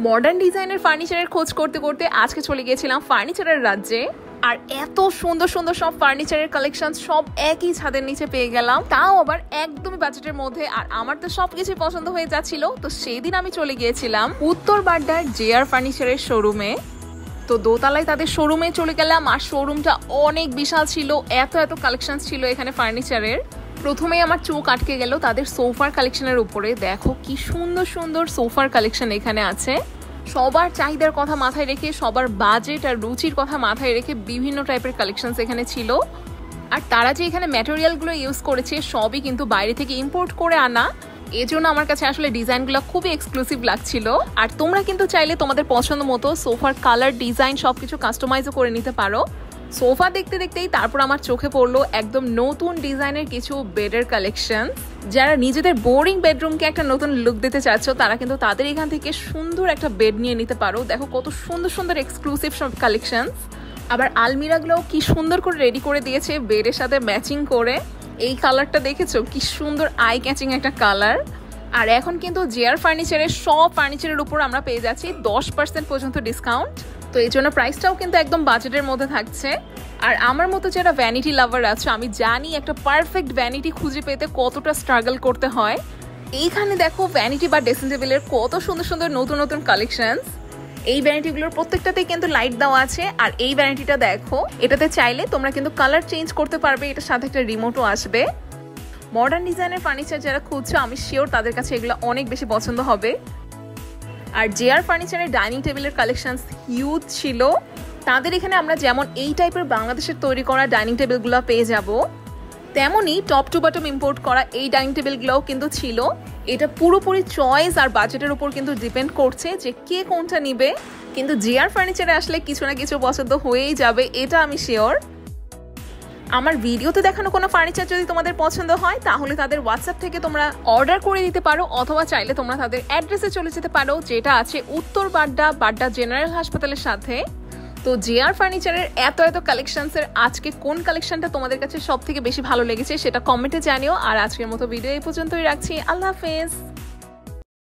Modern ডিজাইনের ফার্নিচারের খোঁজ করতে করতে আজকে চলে গিয়েছিলাম ফার্নিচারের রাজ্যে। আর এত সুন্দর সুন্দর সব ফার্নিচারের কালেকশন সব একই ছাদের নিচে পেয়ে গেলাম, তাও আবার একদমই বাজেটের মধ্যে। আর আমার তো সবকিছু পছন্দ হয়ে যাচ্ছিল, তো সেই দিন আমি চলে গিয়েছিলাম উত্তর বাড্ডার জেআর ফার্নিচারের শোরুমে। তো দোতলায় তাদের শোরুমে চলে গেলাম, আর শোরুমটা অনেক বিশাল ছিল, এত এত কালেকশন ছিল এখানে ফার্নিচারের। প্রথমেই আমার চোখ আটকে গেল তাদের সোফার কালেকশনের উপরে। দেখো কি সুন্দর সুন্দর সোফার কালেকশন এখানে আছে। সবার চাহিদার কথা মাথায় রেখে, সবার বাজেট আর রুচির কথা মাথায় রেখে বিভিন্ন টাইপের কালেকশন এখানে ছিল। আর তারা যে এখানে ম্যাটেরিয়ালগুলো ইউজ করেছে সবই কিন্তু বাইরে থেকে ইম্পোর্ট করে আনা, এজন্য আমার কাছে আসলে ডিজাইনগুলো খুবই এক্সক্লুসিভ লাগছিল। আর তোমরা কিন্তু চাইলে তোমাদের পছন্দ মতো সোফার কালার, ডিজাইন সবকিছু কাস্টমাইজও করে নিতে পারো। সোফা দেখতে দেখতেই তারপর আমার চোখে পড়লো একদম নতুন ডিজাইনের কিছু বেডের কালেকশন। যারা নিজেদের বোরিং বেডরুমকে একটা নতুন লুক দিতে চাচ্ছ, তারা কিন্তু তাদের এখান থেকে সুন্দর একটা বেড নিয়ে নিতে পারো। দেখো কত সুন্দর সুন্দর এক্সক্লুসিভ সব কালেকশন। আবার আলমিরাগুলোও কি সুন্দর করে রেডি করে দিয়েছে বেডের সাথে ম্যাচিং করে। এই কালারটা দেখেছো কি সুন্দর আই ক্যাচিং একটা কালার। আর এখন কিন্তু জেআর ফার্নিচারের সব ফার্নিচারের উপর আমরা পেয়ে যাচ্ছি 10% পর্যন্ত ডিসকাউন্ট। তো এই জন্য প্রাইসটাও কিন্তু একদম বাজেটের মধ্যে থাকছে। আর আমার মতো যারা ভ্যানিটি লাভার আছে, আমি জানি একটা পারফেক্ট ভ্যানিটি খুঁজে পেতে কতটা স্ট্রাগল করতে হয়। এইখানে দেখো ভ্যানিটি বা ড্রেসিং টেবিলের কত সুন্দর সুন্দর নতুন নতুন কালেকশন। এই ভ্যানিটিগুলোর প্রত্যেকটাতেই কিন্তু লাইট দেওয়া আছে। আর এই ভ্যানিটিটা দেখো, এটাতে চাইলে তোমরা কিন্তু কালার চেঞ্জ করতে পারবে, এটার সাথে একটা রিমোটও আসবে। মডার্ন ডিজাইনের ফার্নিচার যারা খুঁজছো, আমি শিওর তাদের কাছে এগুলো অনেক বেশি পছন্দ হবে। আর জেআর ফার্নিচারের ডাইনিং টেবিলের কালেকশন হিউজ ছিল। তাদের এখানে আমরা যেমন এই টাইপের বাংলাদেশের তৈরি করা ডাইনিং টেবিলগুলো পেয়ে যাব, তেমনই টপ টু বটম ইম্পোর্ট করা এই ডাইনিং টেবিলগুলোও কিন্তু ছিল। এটা পুরোপুরি চয়েস আর বাজেটের উপর কিন্তু ডিপেন্ড করছে যে কে কোনটা নিবে। কিন্তু জেআর ফার্নিচারে আসলে কিছু না কিছু পছন্দ হয়েই যাবে, এটা আমি শিওর। আমার ভিডিওতে দেখানো কোনো ফার্নিচার যদি তোমাদের পছন্দ হয়, তাহলে তাদের হোয়াটসঅ্যাপ থেকে তোমরা অর্ডার করে দিতে পারো, অথবা চাইলে তোমরা তাদের অ্যাড্রেসে চলে যেতে পারো, যেটা আছে উত্তর বাড্ডা জেনারেল হাসপাতালের সাথে। তো জেআর ফার্নিচারের এত এত কালেকশনসের আজকে কোন কালেকশনটা তোমাদের কাছে সব থেকে বেশি ভালো লেগেছে সেটা কমেন্টে জানিও। আর আজকের মতো ভিডিও এই পর্যন্তই রাখছি। আল্লাহ হাফেজ।